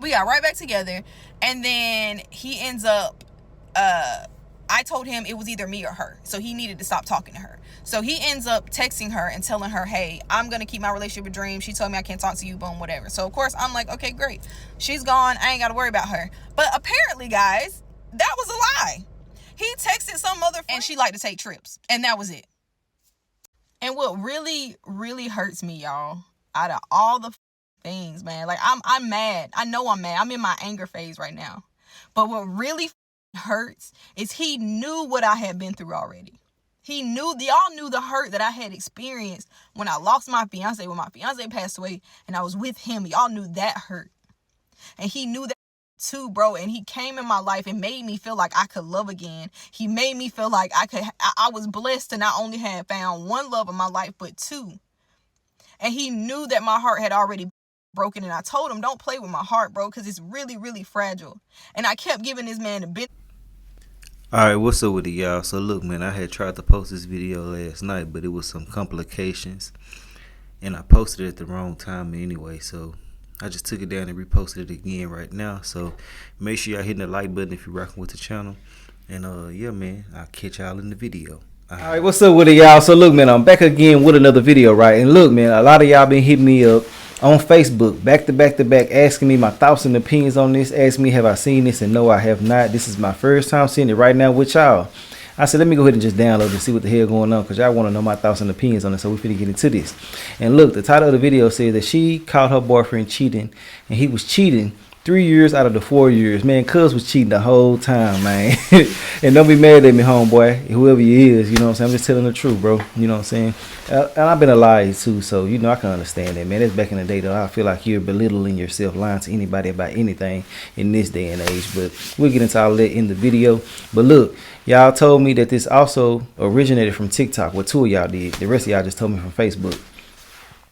We got right back together, and then he ends up, I told him it was either me or her, so he needed to stop talking to her. So he ends up texting her and telling her, hey, I'm going to keep my relationship a dream. She told me I can't talk to you, boom, whatever. So, of course, I'm like, okay, great. She's gone. I ain't got to worry about her. But apparently, guys, that was a lie. He texted some other friend, and she liked to take trips, and that was it. And what really, really hurts me, y'all, out of all the things, man, like, I'm mad. I know I'm mad. I'm in my anger phase right now. But what really hurts is he knew what I had been through already. Y'all knew the hurt that I had experienced when I lost my fiance, when my fiance passed away and I was with him. Y'all knew that hurt. And he knew that too, bro. And he came in my life and made me feel like I could love again. He made me feel like I was blessed to not only have found one love in my life, but two. And he knew that my heart had already broken. And I told him, don't play with my heart, bro, because it's really, really fragile. And I kept giving this man a bit. Alright, what's up with it, y'all? So look, man, I had tried to post this video last night, but it was some complications, and I posted it at the wrong time anyway, so I just took it down and reposted it again right now. So make sure y'all hitting the like button if you're rocking with the channel, and yeah, man, I'll catch y'all in the video. Alright, what's up with it, y'all? So look, man, I'm back again with another video, right? And look, man, a lot of y'all been hitting me up on Facebook, back to back, asking me my thoughts and opinions on this, asking me have I seen this, and no, I have not. This is my first time seeing it right now with y'all. I said, let me go ahead and just download and see what the hell going on, because y'all want to know my thoughts and opinions on it, so we're finna get into this. And look, the title of the video says that she caught her boyfriend cheating, and he was cheating 3 years out of the 4 years. Man, cuz was cheating the whole time, man. And don't be mad at me, homeboy, whoever you is, you know what I'm saying? I'm just telling the truth, bro. You know what I'm saying? And I've been a liar too, so, you know, I can understand that, man. That's back in the day, though. I feel like you're belittling yourself, lying to anybody about anything in this day and age. But we'll get into all that in the video. But look, y'all told me that this also originated from TikTok. Well, two of y'all did. The rest of y'all just told me from Facebook.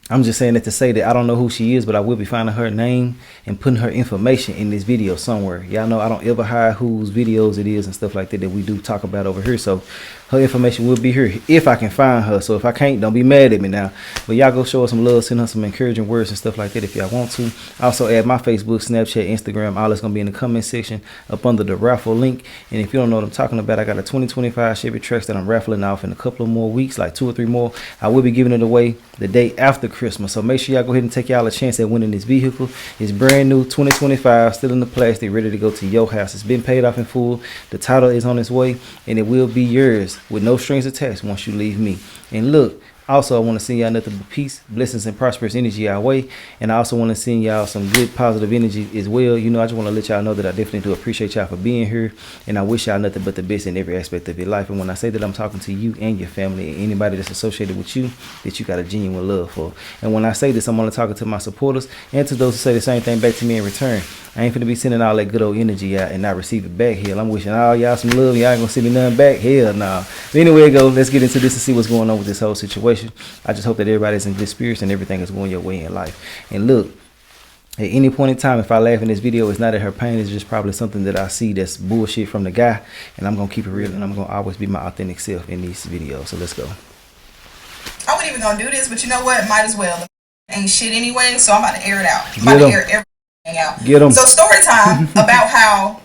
I'm just saying that to say that I don't know who she is, but I will be finding her name and putting her information in this video somewhere. Y'all know I don't ever hide whose videos it is and stuff like that we do talk about over here. So her information will be here if I can find her. So if I can't, don't be mad at me now. But y'all go show her some love, send her some encouraging words and stuff like that if y'all want to. Also add my Facebook, Snapchat, Instagram. All that's going to be in the comment section up under the raffle link. And if you don't know what I'm talking about, I got a 2025 Chevy Trax that I'm raffling off in a couple of more weeks, like 2 or 3 more. I will be giving it away the day after Christmas. So make sure y'all go ahead and take y'all a chance at winning this vehicle. It's brand new, 2025, still in the plastic, ready to go to your house. It's been paid off in full. The title is on its way, and it will be yours with no strings attached once you leave me. And look, also I want to send y'all nothing but peace, blessings, and prosperous energy our way. And I also want to send y'all some good positive energy as well. You know, I just want to let y'all know that I definitely do appreciate y'all for being here, and I wish y'all nothing but the best in every aspect of your life. And when I say that, I'm talking to you and your family and anybody that's associated with you that you got a genuine love for. And when I say this, I'm only talking to my supporters and to those who say the same thing back to me in return. I ain't finna be sending all that good old energy out and not receive it back. Hell, I'm wishing all y'all some love. Y'all ain't gonna send me nothing back. Hell, nah. But anyway, let's get into this and see what's going on with this whole situation. I just hope that everybody's in good spirits and everything is going your way in life. And look, at any point in time, if I laugh in this video, it's not at her pain. It's just probably something that I see that's bullshit from the guy. And I'm gonna keep it real, and I'm gonna always be my authentic self in these videos. So let's go. I wasn't even gonna do this, but you know what? Might as well. Ain't shit anyway, so I'm about to air it out. I'm about to air everything out. Get him. So story time about how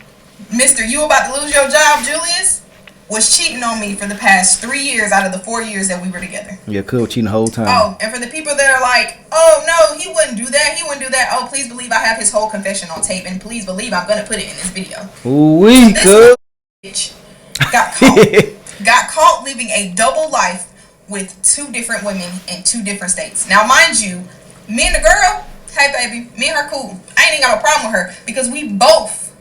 Mr. You about to lose your job, Julius, was cheating on me for the past 3 years out of the 4 years that we were together. Yeah, cool. Cheating the whole time. Oh, and for the people that are like, oh no, he wouldn't do that. He wouldn't do that. Oh, please believe I have his whole confession on tape, and please believe I'm gonna put it in this video. Ooh-wee, this bitch got caught living a double life with 2 different women in 2 different states. Now, mind you, me and the girl, hey baby, me and her cool. I ain't even got a problem with her because we both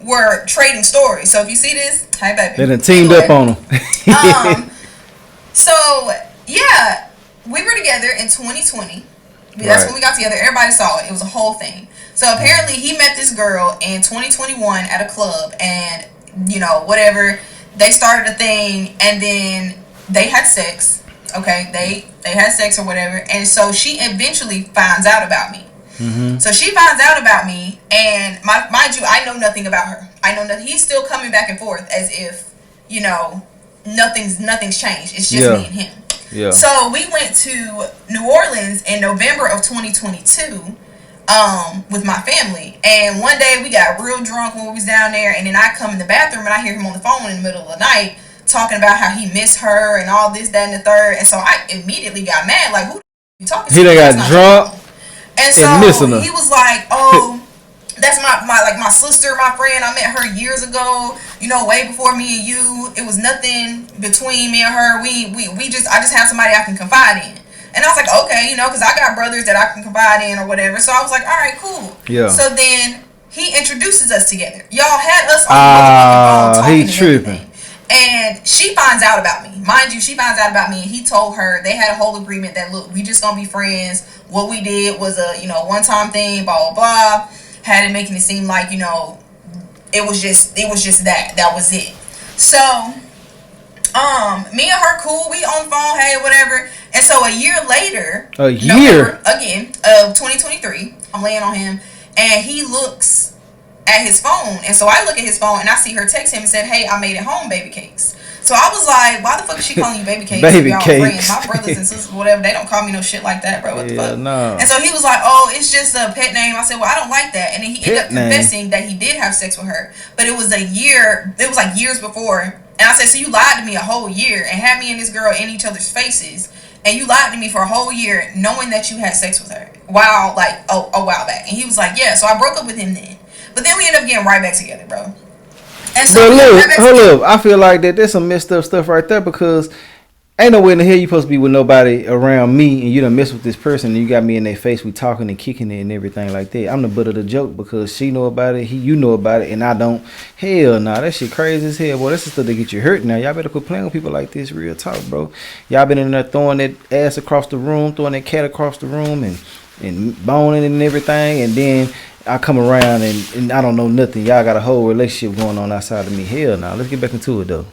were trading stories. So if you see this, hey baby, they done teamed up on them. So yeah, we were together in 2020. That's when we got together. Everybody saw it. It was a whole thing. So apparently he met this girl in 2021 at a club, and you know, whatever, they started a thing, and then they had sex. Okay, they had sex or whatever, and so she eventually finds out about me. So she finds out about me, and mind you, I know nothing about her. I know nothing. He's still coming back and forth as if, you know, nothing's changed. It's just me and him. Yeah. So we went to New Orleans in November of 2022 with my family. And one day we got real drunk when we was down there, and then I come in the bathroom and I hear him on the phone in the middle of the night talking about how he missed her and all this, that, and the third. And so I immediately got mad, like, who you talking to? He done got drunk and so he was like, oh, that's my sister, my friend. I met her years ago, way before me and you. It was nothing between me and her. I just have somebody I can confide in. And I was like, okay, because I got brothers that I can confide in or whatever. So I was like, all right, cool. Yeah. So then he introduces us together. Y'all had us on the phone talking. He tripping. And she finds out about me. Mind you, she finds out about me, and he told her they had a whole agreement that, look, we just gonna be friends. What we did was a, one-time thing, blah, blah, blah. Had it making it seem like, it was just that. That was it. So, me and her cool. We on the phone, hey, whatever. And so a year later, November, again, of 2023, I'm laying on him, and he looks at his phone. And so I look at his phone, and I see her text him and said, hey, I made it home, baby cakes. So I was like, why the fuck is she calling you baby cakes? Baby y'all cakes. Friends? My brothers and sisters, whatever, they don't call me no shit like that, bro. What the fuck? No. And so he was like, oh, it's just a pet name. I said, well, I don't like that. And then he ended up confessing that he did have sex with her. But it was like years before. And I said, so you lied to me a whole year and had me and this girl in each other's faces. And you lied to me for a whole year knowing that you had sex with her. Wow, like a while back. And he was like, yeah. So I broke up with him then. But then we ended up getting right back together, bro. And so but look, hold up. I feel like that there's some messed up stuff right there, because ain't no way in the hell you supposed to be with nobody around me and you done mess with this person and you got me in their face, we talking and kicking it and everything like that. I'm the butt of the joke because she know about it, you know about it, and I don't. Hell nah, that shit crazy as hell, boy. That's the stuff that get you hurt now. Y'all better quit playing with people like this, real talk, bro. Y'all been in there throwing that ass across the room, throwing that cat across the room and boning and everything, and then I come around and I don't know nothing. Y'all got a whole relationship going on outside of me. Hell nah. Let's get back into it though.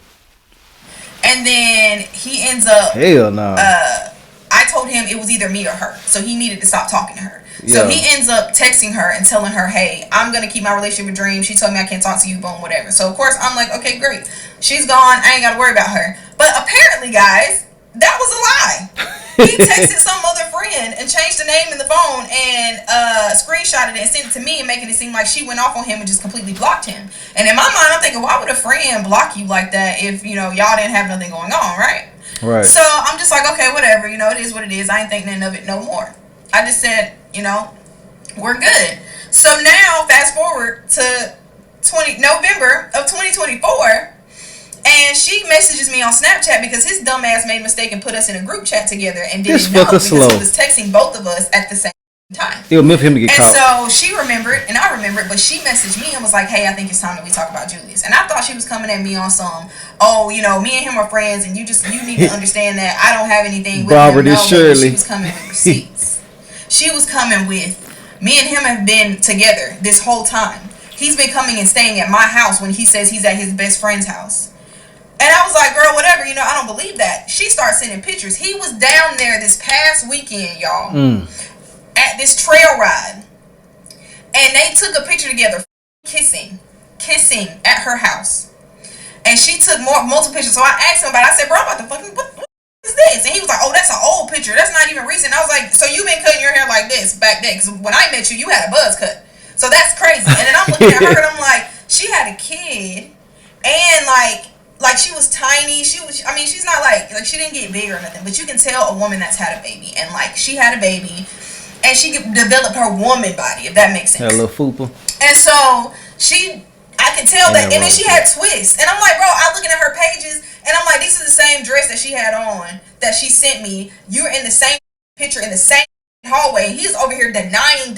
And then he ends up. Hell no. I told him it was either me or her, so he needed to stop talking to her. Yeah. So he ends up texting her and telling her, "Hey, I'm gonna keep my relationship a dream." She told me I can't talk to you, boom, whatever. So of course I'm like, okay, great. She's gone. I ain't gotta worry about her. But apparently, guys, that was a lie. He texted some other friend and changed the name in the phone and screenshotted it and sent it to me, and making it seem like she went off on him and just completely blocked him. And in my mind, I'm thinking, why would a friend block you like that if y'all didn't have nothing going on, right? Right. So I'm just like, okay, whatever. It is what it is. I ain't think nothing of it no more. I just said, we're good. So now, fast forward to November of 2024. And she messages me on Snapchat because his dumb ass made a mistake and put us in a group chat together and didn't know because he was texting both of us at the same time. It would meant for him to get caught. And so she remembered and I remembered, but she messaged me and was like, hey, I think it's time that we talk about Julius. And I thought she was coming at me on some, me and him are friends and you need to understand that I don't have anything with him. No, she was coming with receipts. She was coming with, me and him have been together this whole time. He's been coming and staying at my house when he says he's at his best friend's house. And I was like, girl, whatever, I don't believe that. She started sending pictures. He was down there this past weekend, y'all, at this trail ride. And they took a picture together, kissing at her house. And she took multiple pictures. So I asked him about it. I said, bro, what is this? And he was like, oh, that's an old picture. That's not even recent. I was like, so you've been cutting your hair like this back then? Because when I met you, you had a buzz cut. So that's crazy. And then I'm looking at her and I'm like, she had a kid and like she was tiny. She's not like she didn't get big or nothing, but you can tell a woman that's had a baby, and like she had a baby and she developed her woman body, if that makes sense. Had a little fupa. And so I could tell that, and then she had twists, and I'm like, bro, I'm looking at her pages and I'm like, this is the same dress that she had on that she sent me. You're in the same picture in the same hallway, and he's over here denying,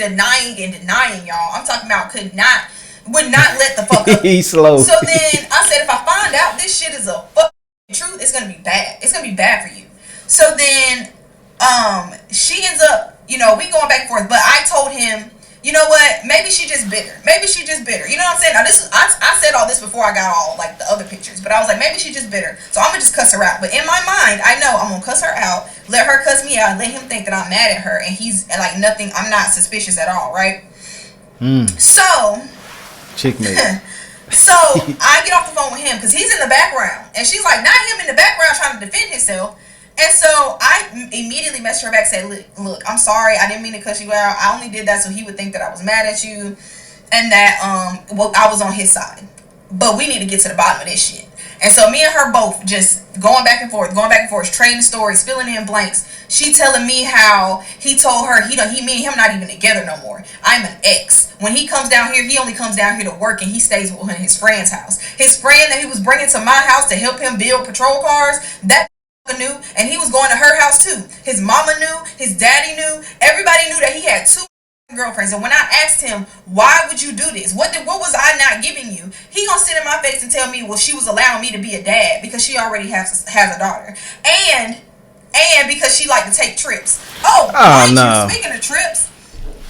y'all. I'm talking about would not let the fuck up. He's slow. So then I said, if I find out this shit is a fucking truth, it's gonna be bad. It's gonna be bad for you. So then, she ends up, we going back and forth. But I told him, you know what? Maybe she just bitter. You know what I'm saying? Now I said all this before I got all like the other pictures, but I was like, maybe she just bitter. So I'm gonna just cuss her out. But in my mind, I know I'm gonna cuss her out, let her cuss me out, let him think that I'm mad at her, and he's like nothing. I'm not suspicious at all, right? So. Checkmate. So I get off the phone with him because he's in the background, and she's like, not him in the background trying to defend himself. And so I immediately messaged her back, said, look, I'm sorry, I didn't mean to cuss you out. I only did that so he would think that I was mad at you and that I was on his side. But we need to get to the bottom of this shit. And so me and her both just going back and forth, trading stories, filling in blanks. She telling me how he told her me and him not even together no more. I'm an ex. When he comes down here, he only comes down here to work and he stays with his friend's house. His friend that he was bringing to my house to help him build patrol cars, that knew, and he was going to her house too. His mama knew, his daddy knew, everybody knew that he had 2 girlfriends. And when I asked him, why would you do this? What was I not giving you? He gonna sit in my face and tell me, well, she was allowing me to be a dad because she already has a daughter, and because she liked to take trips. Mind you, speaking of trips,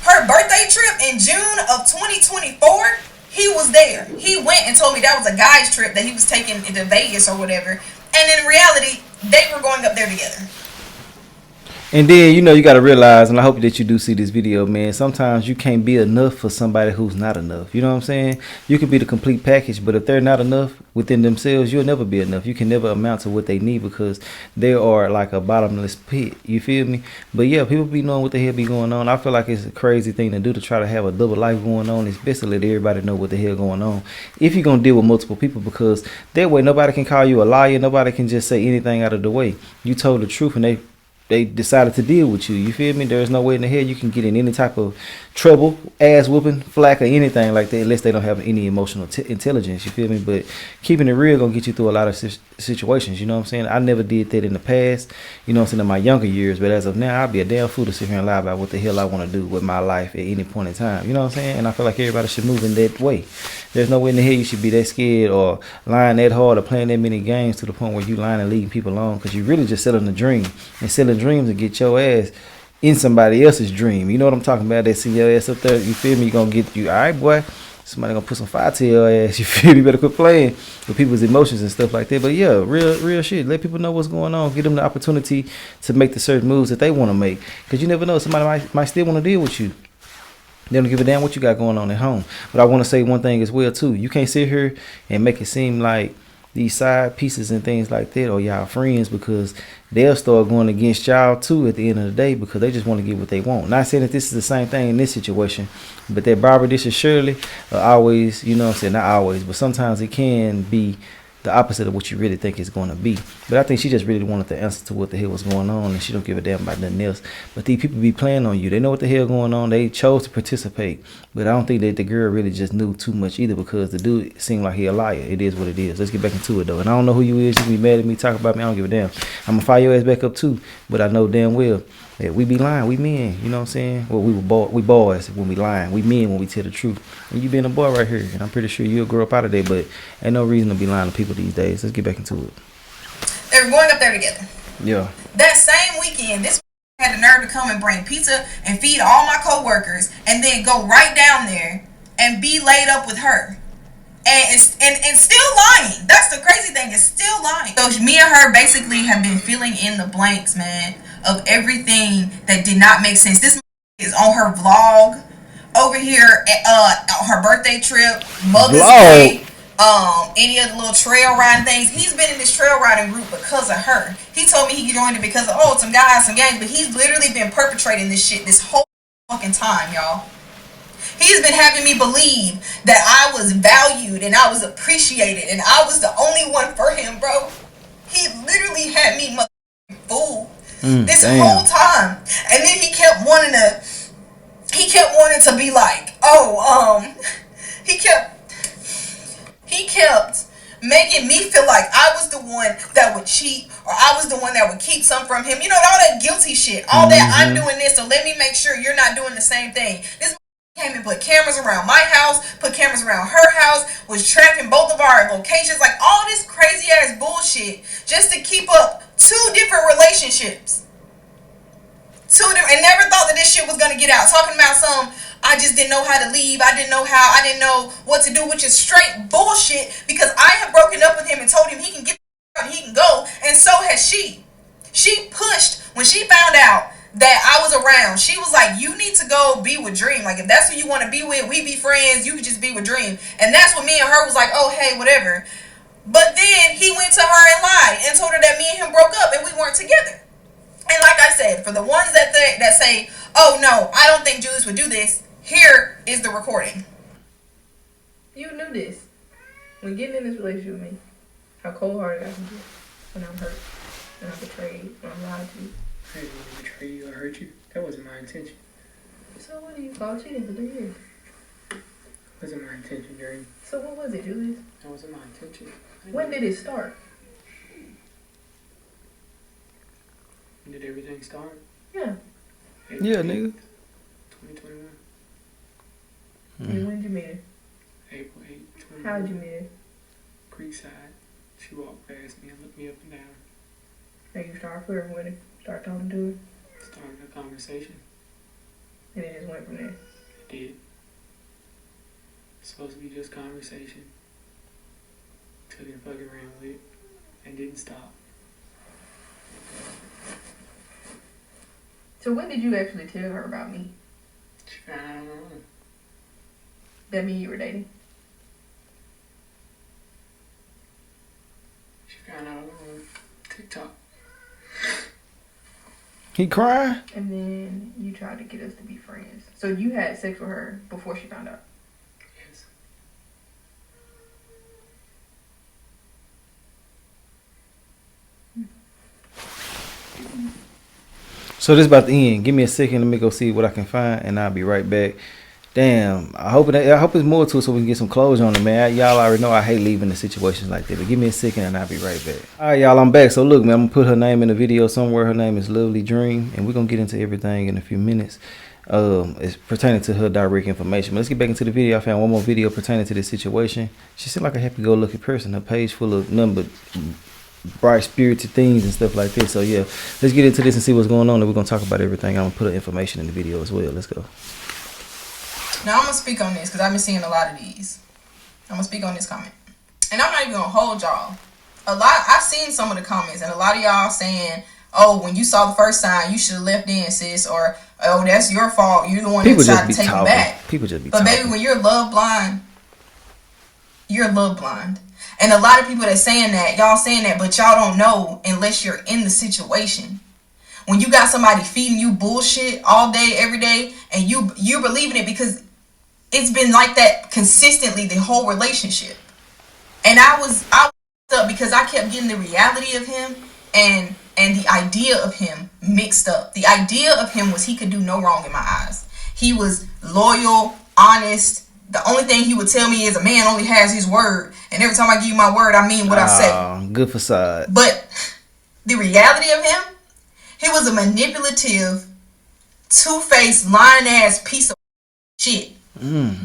her birthday trip in June of 2024, he was there. He went and told me that was a guy's trip that he was taking to Vegas or whatever. And in reality, they were going up there together. And then, you got to realize, and I hope that you do see this video, man, sometimes you can't be enough for somebody who's not enough. You know what I'm saying? You can be the complete package, but if they're not enough within themselves, you'll never be enough. You can never amount to what they need because they are like a bottomless pit. You feel me? But yeah, people be knowing what the hell be going on. I feel like it's a crazy thing to do to try to have a double life going on. It's best to let everybody know what the hell going on if you're going to deal with multiple people, because that way nobody can call you a liar. Nobody can just say anything out of the way. You told the truth and they decided to deal with you. You feel me? There's no way in the hell you can get in any type of trouble, ass whooping, flack, or anything like that unless they don't have any emotional intelligence. You feel me? But keeping it real gonna get you through a lot of situations. You know what I'm saying? I never did that in the past. You know what I'm saying? In my younger years, but as of now, I'd be a damn fool to sit here and lie about what the hell I want to do with my life at any point in time. You know what I'm saying? And I feel like everybody should move in that way. There's no way in the hell you should be that scared or lying that hard or playing that many games to the point where you lying and leading people on, because you really just selling a dream and selling dreams and get your ass in somebody else's dream. You know what I'm talking about? They see your ass up there. You feel me? You gonna get you. All right, boy. Somebody gonna put some fire to your ass. You feel me? You better quit playing with people's emotions and stuff like that. But yeah, real shit. Let people know what's going on. Give them the opportunity to make the certain moves that they want to make. Because you never know. Somebody might still want to deal with you. They don't give a damn what you got going on at home. But I want to say one thing as well too. You can't sit here and make it seem like these side pieces and things like that or y'all friends, because they'll start going against y'all too at the end of the day because they just want to get what they want. Not saying that this is the same thing in this situation, but that Barbara, this is Shirley always, you know what I'm saying, not always, but sometimes it can be the opposite of what you really think it's going to be. But I think she just really wanted the answer to what the hell was going on, and she don't give a damn about nothing else. But these people be playing on you. They know what the hell going on. They chose to participate. But I don't think that the girl really just knew too much either, because the dude seemed like he a liar. It is what it is. Let's get back into it though. And I don't know who you is. You can be mad at me, talk about me. I don't give a damn. I'm gonna fire your ass back up too. But I know damn well that we be lying. We men. You know what I'm saying? Well, we boys when we lying. We men when we tell the truth. And you being a boy right here, and I'm pretty sure you'll grow up out of there. But ain't no reason to be lying to people these days. Let's get back into it. They were going up there together. Yeah. That same weekend, this had the nerve to come and bring pizza and feed all my co-workers, and then go right down there and be laid up with her. And still lying. That's the crazy thing. It's still lying. So me and her basically have been filling in the blanks, man, of everything that did not make sense. This is on her vlog over here at her birthday trip, Mother's Day, any of the little trail riding things. He's been in this trail riding group because of her. He told me he joined it because of some guys, some gangs, but he's literally been perpetrating this shit this whole fucking time, y'all. He's been having me believe that I was valued and I was appreciated and I was the only one for him, bro. He literally had me fooled this whole time. And then he kept wanting to be like, he kept making me feel like I was the one that would cheat, or I was the one that would keep something from him. You know, all that guilty shit. All that I'm doing this, so let me make sure you're not doing the same thing. This came and put cameras around my house, put cameras around her house, was tracking both of our locations, like all this crazy ass bullshit just to keep up 2 different relationships. 2 different, and never thought that this shit was gonna get out. Talking about I just didn't know how to leave. I didn't know what to do, which is straight bullshit, because I have broken up with him and told him he can get and he can go, and so has she. She pushed when she found out that I was around. She was like, you need to go be with Dream. Like, if that's who you want to be with, we be friends. You could just be with Dream. And that's what me and her was like, oh, hey, whatever. But then he went to her and lied and told her that me and him broke up and we weren't together. And like I said, for the ones that say, "Oh no, I don't think Julius would do this," here is the recording. You knew this when getting in this relationship with me. How cold-hearted I can be when I'm hurt, when I'm betrayed, when I'm lied to. I didn't want to betray you or hurt you. That wasn't my intention. So what do you call cheating for 3 years? That wasn't my intention, Jerry. So what was it, Julius? That wasn't my intention. When did it start? When did everything start? Yeah. Yeah, nigga. 2021. And when did you meet her? April 8, 2021. How did you meet her? Creekside. She walked past me and looked me up and down. Like you started flirting with her, start talking to her, Started a conversation. and it just went from there. It did. It's supposed to be just conversation. Took it and fucking ran with it. And didn't stop. So when did you actually tell her about me? She found out on her own. That mean you were dating? She found out on her own. TikTok. He crying? And then you tried to get us to be friends. So you had sex with her before she found out. Yes. So this about to end. Give me a second. Let me go see what I can find, and I'll be right back. Damn. I hope it's more to it so we can get some closure on it, man. Y'all already know I hate leaving the situations like that. But give me a second, and I'll be right back. All right, y'all. I'm back. So look, man. I'm gonna put her name in the video somewhere. Her name is Lovely Dream, and we're gonna get into everything in a few minutes. It's pertaining to her direct information. But let's get back into the video. I found one more video pertaining to this situation. She seemed like a happy-go-lucky person. Her page full of number bright spirited things and stuff like this. So yeah, let's get into this and see what's going on, and we're gonna talk about everything. I'm gonna put her information in the video as well. Let's go. Now I'm gonna speak on this because I've been seeing a lot of these. I'm gonna speak on this comment, and I'm not even gonna hold y'all. I've seen some of the comments, and a lot of y'all saying, "Oh, when you saw the first sign, you should have left in, sis," or "Oh, that's your fault. You're the one that decided to take him back." People just be But talking. baby, when you're love blind, you're love blind. And a lot of people that saying that, y'all saying that, but y'all don't know unless you're in the situation. When you got somebody feeding you bullshit all day, every day, and you're believing it because it's been like that consistently the whole relationship. And I was up because I kept getting the reality of him and the idea of him mixed up. The idea of him was he could do no wrong in my eyes. He was loyal, honest. The only thing he would tell me is a man only has his word. And every time I give you my word, I mean what I say. Good facade. But the reality of him, he was a manipulative, two-faced, lying-ass piece of shit.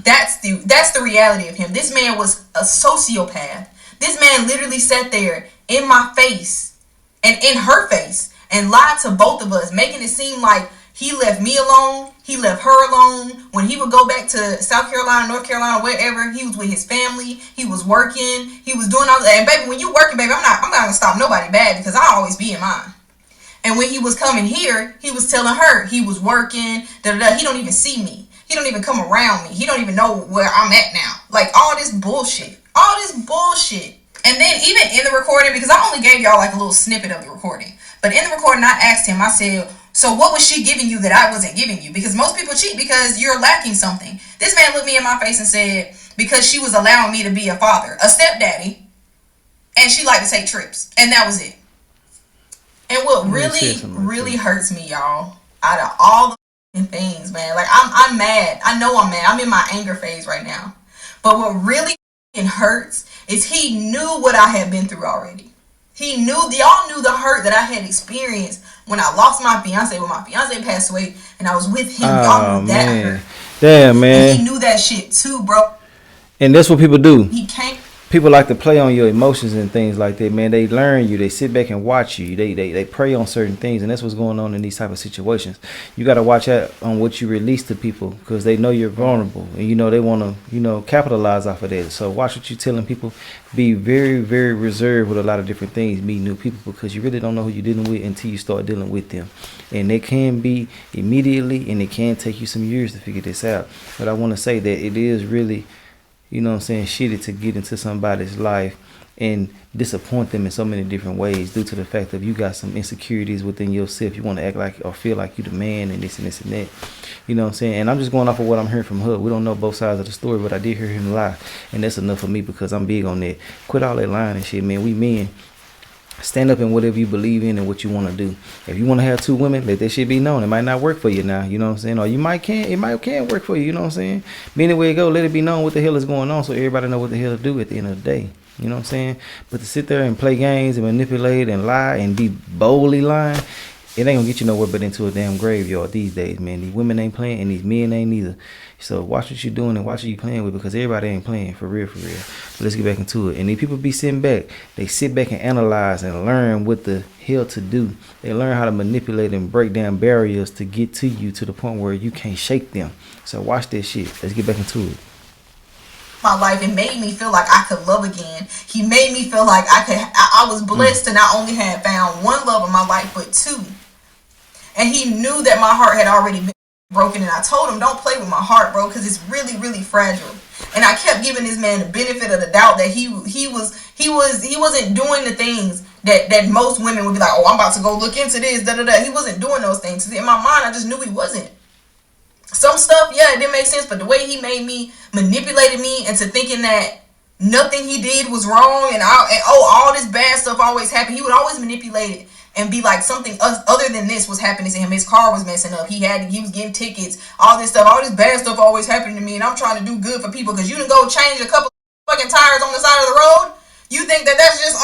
That's the reality of him. This man was a sociopath. This man literally sat there in my face and in her face and lied to both of us, making it seem like he left me alone. He left her alone. When he would go back to South Carolina, North Carolina, wherever, he was with his family. He was working. He was doing all that. And baby, when you working, baby, I'm not gonna stop nobody bad because I always be in mine. And when he was coming here, he was telling her he was working. He don't even see me. He don't even come around me. He don't even know where I'm at now. Like all this bullshit. All this bullshit. And then even in the recording, because I only gave y'all like a little snippet of the recording. But in the recording, I asked him, I said, so what was she giving you that I wasn't giving you? Because most people cheat because you're lacking something. This man looked me in my face and said, because she was allowing me to be a father, a stepdaddy, and she liked to take trips. And that was it. And what really hurts me, y'all, out of all the things, man, like I'm mad. I know I'm mad. I'm in my anger phase right now. But what really hurts is he knew what I had been through already. Y'all knew the hurt that I had experienced when I lost my fiance, when my fiance passed away, and I was with him. Y'all knew that hurt. Damn, man. And he knew that shit too, bro. And that's what people do. He can't. People like to play on your emotions and things like that, man. They learn you. They sit back and watch you. They prey on certain things, and that's what's going on in these type of situations. You got to watch out on what you release to people because they know you're vulnerable, and they want to capitalize off of that. So watch what you're telling people. Be very, very reserved with a lot of different things. Meet new people because you really don't know who you're dealing with until you start dealing with them, and it can be immediately, and it can take you some years to figure this out. But I want to say that it is really you know what I'm saying, shitty to get into somebody's life and disappoint them in so many different ways due to the fact that you got some insecurities within yourself. You want to act like or feel like you the man and this and this and that. You know what I'm saying? And I'm just going off of what I'm hearing from her. We don't know both sides of the story, but I did hear him lie. And that's enough for me because I'm big on that. Quit all that lying and shit, man. We men. Stand up in whatever you believe in and what you want to do. If you want to have two women, let that shit be known. It might not work for you now, you know what I'm saying? Or it might can work for you, you know what I'm saying? But anyway it go, let it be known what the hell is going on so everybody know what the hell to do at the end of the day. You know what I'm saying? But to sit there and play games and manipulate and lie and be boldly lying, it ain't gonna get you nowhere but into a damn graveyard these days, man. These women ain't playing and these men ain't neither. So watch what you're doing and watch what you playing with because everybody ain't playing for real, for real. But let's get back into it. And these people be sitting back. They sit back and analyze and learn what the hell to do. They learn how to manipulate and break down barriers to get to you to the point where you can't shake them. So watch this shit. Let's get back into it. My life and made me feel like I could love again. He made me feel like I was blessed to not only have found one love in my life, but two. And he knew that my heart had already been broken. And I told him, don't play with my heart, bro, because it's really, really fragile. And I kept giving this man the benefit of the doubt that he wasn't doing the things that most women would be like, oh, I'm about to go look into this, da da da. He wasn't doing those things. In my mind, I just knew he wasn't. Some stuff, yeah, it didn't make sense, but the way he made me, manipulated me into thinking that nothing he did was wrong and all this bad stuff always happened. He would always manipulate it and be like something other than this was happening to him. His car was messing up. He was getting tickets, all this stuff. All this bad stuff always happening to me, and I'm trying to do good for people because you didn't go change a couple fucking tires on the side of the road. You think that that's just,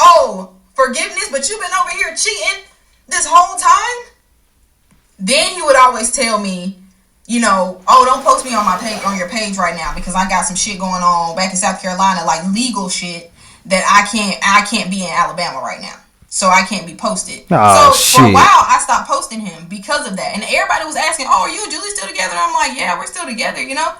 forgiveness, but you've been over here cheating this whole time? Then he would always tell me, you know, oh, don't post me on my page, on your page right now because I got some shit going on back in South Carolina, like legal shit that I can't be in Alabama right now. So I can't be posted. Oh, so shit. For a while, I stopped posting him because of that. And everybody was asking, oh, are you and Julie still together? And I'm like, yeah, we're still together, you know?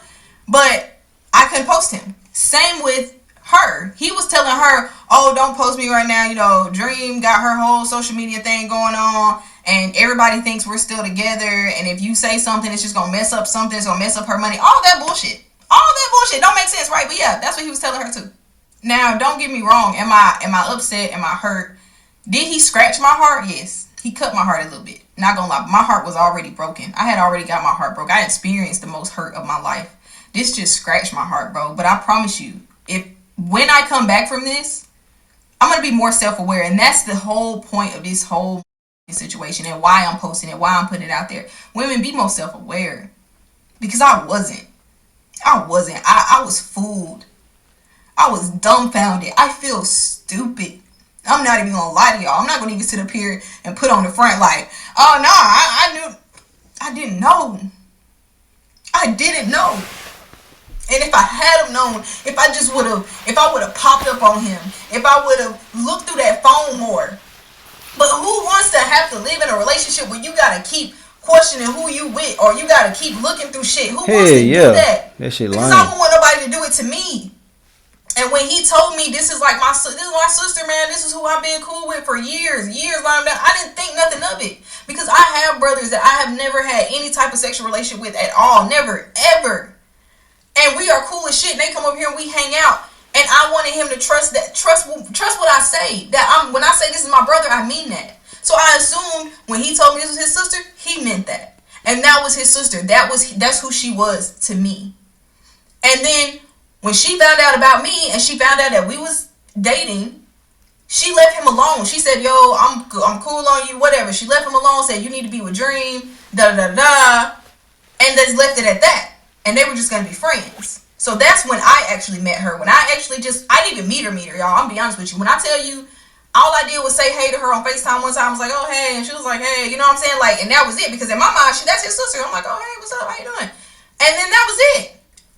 But I couldn't post him. Same with her. He was telling her, oh, don't post me right now. You know, Dream got her whole social media thing going on. And everybody thinks we're still together. And if you say something, it's just going to mess up something. It's going to mess up her money. All that bullshit. All that bullshit. Don't make sense, right? But yeah, that's what he was telling her too. Now, don't get me wrong. Am I upset? Am I hurt? Did he scratch my heart? Yes. He cut my heart a little bit. Not gonna lie. My heart was already broken. I had already got my heart broke. I experienced the most hurt of my life. This just scratched my heart, bro. But I promise you, when I come back from this, I'm gonna be more self-aware. And that's the whole point of this whole situation and why I'm posting it, why I'm putting it out there. Women, be more self-aware. Because I wasn't. I was fooled. I was dumbfounded. I feel stupid. I'm not even gonna lie to y'all. I'm not gonna even sit up here and put on the front like, oh no, I knew. I didn't know. I didn't know. And if I had have known, if I would have popped up on him, if I would have looked through that phone more. But who wants to have to live in a relationship where you gotta keep questioning who you with, or you gotta keep looking through shit? Who wants to do that? That shit because lying. I don't want nobody to do it to me. And when he told me this is my sister, man, this is who I've been cool with for years lined up, I didn't think nothing of it. Because I have brothers that I have never had any type of sexual relationship with at all. Never, ever. And we are cool as shit. And they come over here and we hang out. And I wanted him to trust what I say. When I say this is my brother, I mean that. So I assumed when he told me this was his sister, he meant that. And that was his sister. That's who she was to me. And then when she found out about me and she found out that we was dating, she left him alone. She said, yo, I'm cool on you, whatever. She left him alone, said, you need to be with Dream, da-da-da-da. And just left it at that. And they were just going to be friends. So that's when I actually met her. When I didn't even meet her, y'all. I'm be honest with you. When I tell you, all I did was say hey to her on FaceTime one time. I was like, oh, hey. And she was like, hey. You know what I'm saying? Like, and that was it. Because in my mind, that's his sister. I'm like, oh, hey, what's up? How you doing? And then that was it.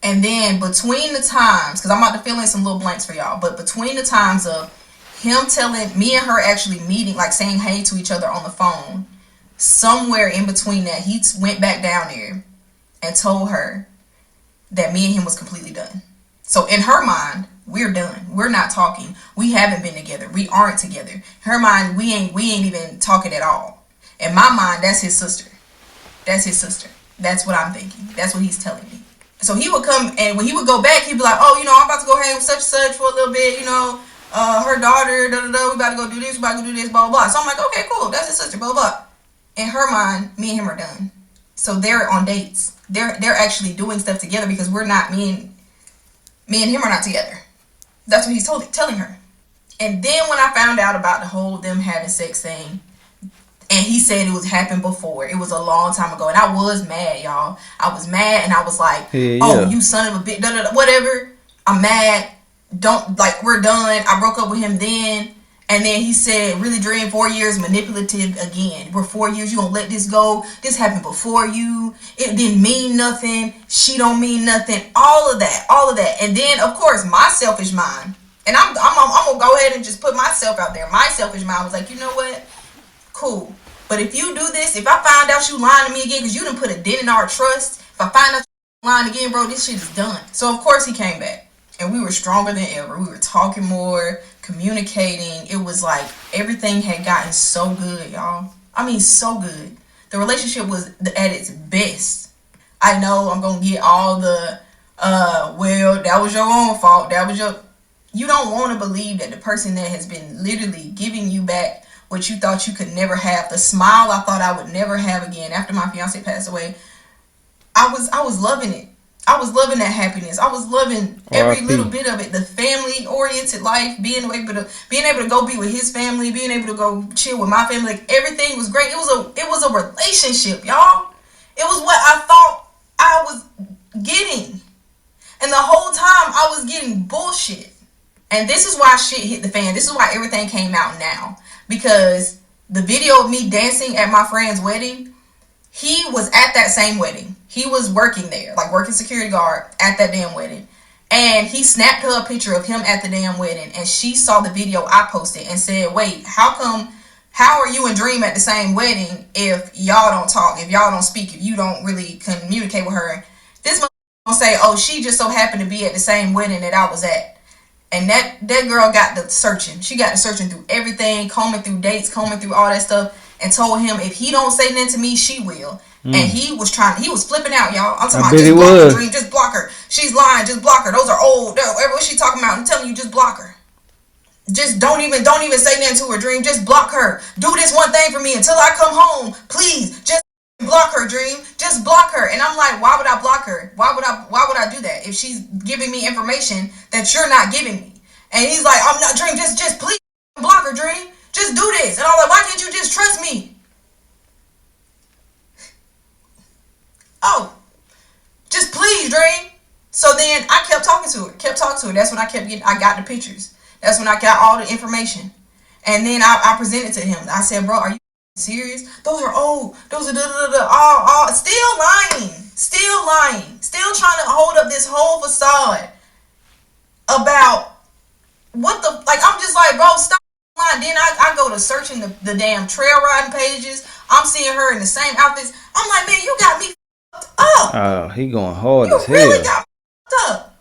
And then between the times, because I'm about to fill in some little blanks for y'all, but between the times of him telling me and her actually meeting, like saying hey to each other on the phone, somewhere in between that, he went back down there and told her that me and him was completely done. So in her mind, we're done. We're not talking. We haven't been together. We aren't together. In her mind, we ain't even talking at all. In my mind, that's his sister. That's his sister. That's what I'm thinking. That's what he's telling me. So he would come, and when he would go back, he'd be like, oh, I'm about to hang with such and such for a little bit, you know. Her daughter, we about to go do this, we about to go do this, blah, blah, blah. So I'm like, okay, cool, that's his sister, blah, blah. In her mind, me and him are done. So they're on dates. They're actually doing stuff together because we're not, me and him are not together. That's what he's telling her. And then when I found out about the whole them having sex thing, and he said it was happened before. It was a long time ago. And I was mad, y'all. I was mad and I was like, oh, you son of a bitch, whatever. I'm mad. We're done. I broke up with him then. And then he said, really, Dream, 4 years manipulative again. We're 4 years. You gonna let this go? This happened before you. It didn't mean nothing. She don't mean nothing. All of that. And then, of course, my selfish mind. And I'm gonna go ahead and just put myself out there. My selfish mind was like, you know what? Cool. But if you do this, if I find out you lying to me again, because you done put a dent in our trust, if I find out you lying again, bro, this shit is done. So, of course, he came back. And we were stronger than ever. We were talking more, communicating. It was like everything had gotten so good, y'all. I mean, so good. The relationship was at its best. I know I'm going to get all the, well, that was your own fault. You don't want to believe that the person that has been literally giving you back what you thought you could never have, the smile I thought I would never have again after my fiance passed away, I was loving it. I was loving that happiness. I was loving every little bit of it. The family-oriented life, being able to go be with his family, being able to go chill with my family, like everything was great. It was a relationship, y'all. It was what I thought I was getting, and the whole time I was getting bullshit. And this is why shit hit the fan. This is why everything came out now. Because the video of me dancing at my friend's wedding, he was at that same wedding. He was working there, like working security guard at that damn wedding. And he snapped her a picture of him at the damn wedding. And she saw the video I posted and said, wait, how are you and Dream at the same wedding if y'all don't talk, if y'all don't speak, if you don't really communicate with her? This motherfucker gonna say, oh, she just so happened to be at the same wedding that I was at. And that girl got the searching. She got the searching through everything, combing through dates, combing through all that stuff, and told him if he don't say nothing to me, she will. And he was flipping out, y'all. I'm talking about just block her, Dream, just block her. She's lying, just block her. Those are old. What's she talking about? I'm telling you, just block her. Just don't even say nothing to her, Dream. Just block her. Do this one thing for me until I come home. Please, just block her, Dream. Just block her. And I'm like, why would I block her? Why would I do that if she's giving me information that you're not giving me? And he's like, I'm not, Dream, just please block her, Dream. Just do this. And I'm like, why can't you just trust me? Oh, just please, Dream. So then I kept talking to her. That's when I got the pictures. That's when I got all the information. And then I presented to him. I said, bro, are you serious? Those are old. Those are all still lying. Still trying to hold up this whole facade about what the, like, I'm just like, bro, stop lying. Then I go to searching the damn trail riding pages. I'm seeing her in the same outfits. I'm like, man, you got me fucked up. Oh, he going hard as hell. You really got fucked up.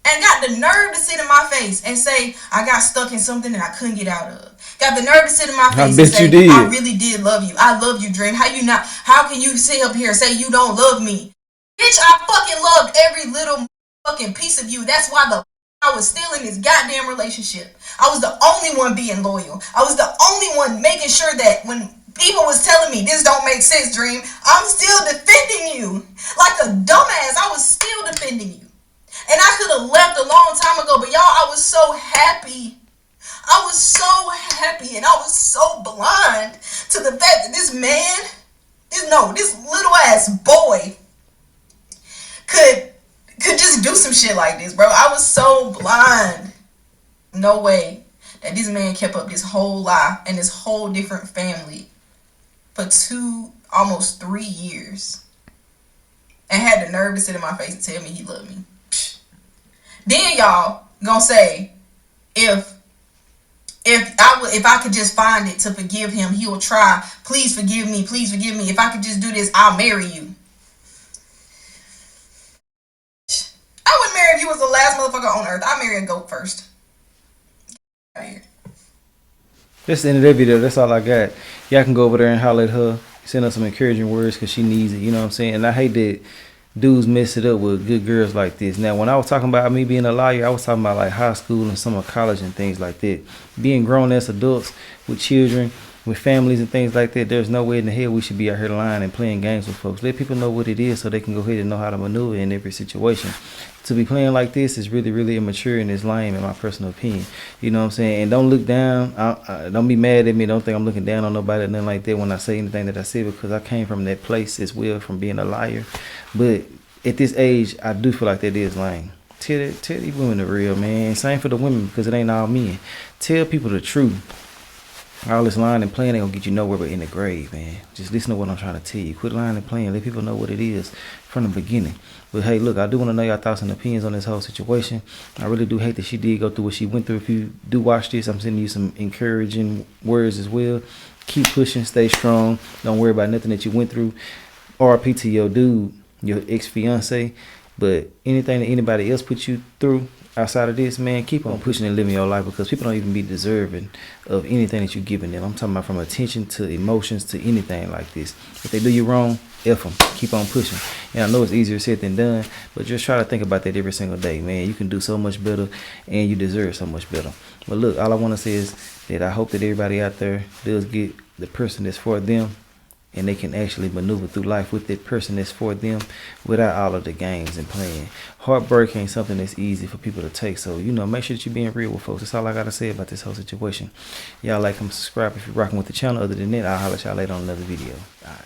And got the nerve to sit in my face and say, I got stuck in something that I couldn't get out of. Got the nerve to sit in my face and say, I really did love you. I love you, Dream. How can you sit up here and say you don't love me? Bitch, I fucking loved every little fucking piece of you. That's why I was still in this goddamn relationship. I was the only one being loyal. I was the only one making sure that when people was telling me this don't make sense, Dream, I'm still defending you. Like a dumbass, I was still defending you. And I could have left a long time ago, but y'all, I was so happy. I was so happy and I was so blind to the fact that this man, this little ass boy could just do some shit like this, bro. I was so blind. No way that this man kept up this whole lie and this whole different family for almost 3 years and had the nerve to sit in my face and tell me he loved me. Then y'all gonna say, if I could just find it to forgive him, he will try. Please forgive me. Please forgive me. If I could just do this, I'll marry you. I wouldn't marry if you was the last motherfucker on earth. I'd marry a goat first. Right here. That's the end of that video. That's all I got. Y'all can go over there and holler at her. Send her some encouraging words because she needs it. You know what I'm saying? And I hate that dudes mess it up with good girls like this. Now, when I was talking about me being a liar, I was talking about like high school and some of college and things like that. Being grown as adults with children, with families and things like that, there's no way in the hell we should be out here lying and playing games with folks. Let people know what it is so they can go ahead and know how to maneuver in every situation. To be playing like this is really, really immature and it's lame in my personal opinion. You know what I'm saying? And don't look down. Don't be mad at me. Don't think I'm looking down on nobody or nothing like that when I say anything that I say, because I came from that place as well, from being a liar. But at this age, I do feel like that is lame. Tell these women the real, man. Same for the women, because it ain't all men. Tell people the truth. All this lying and playing ain't gonna get you nowhere but in the grave, man. Just listen to what I'm trying to tell you. Quit lying and playing. Let people know what it is from the beginning. But hey, look, I do want to know your thoughts and opinions on this whole situation. I really do hate that she did go through what she went through. If you do watch this, I'm sending you some encouraging words as well. Keep pushing, stay strong. Don't worry about nothing that you went through. RP to your dude, your ex-fiance. But anything that anybody else put you through outside of this, man, keep on pushing and living your life, because people don't even be deserving of anything that you're giving them. I'm talking about from attention to emotions to anything like this. If they do you wrong, F them. Keep on pushing. And I know it's easier said than done, but just try to think about that every single day, man. You can do so much better and you deserve so much better. But look, all I want to say is that I hope that everybody out there does get the person that's for them, and they can actually maneuver through life with that person that's for them without all of the games and playing. Heartbreak ain't something that's easy for people to take. So, make sure that you're being real with folks. That's all I got to say about this whole situation. Y'all like and subscribe if you're rocking with the channel. Other than that, I'll holler at y'all later on another video. All right.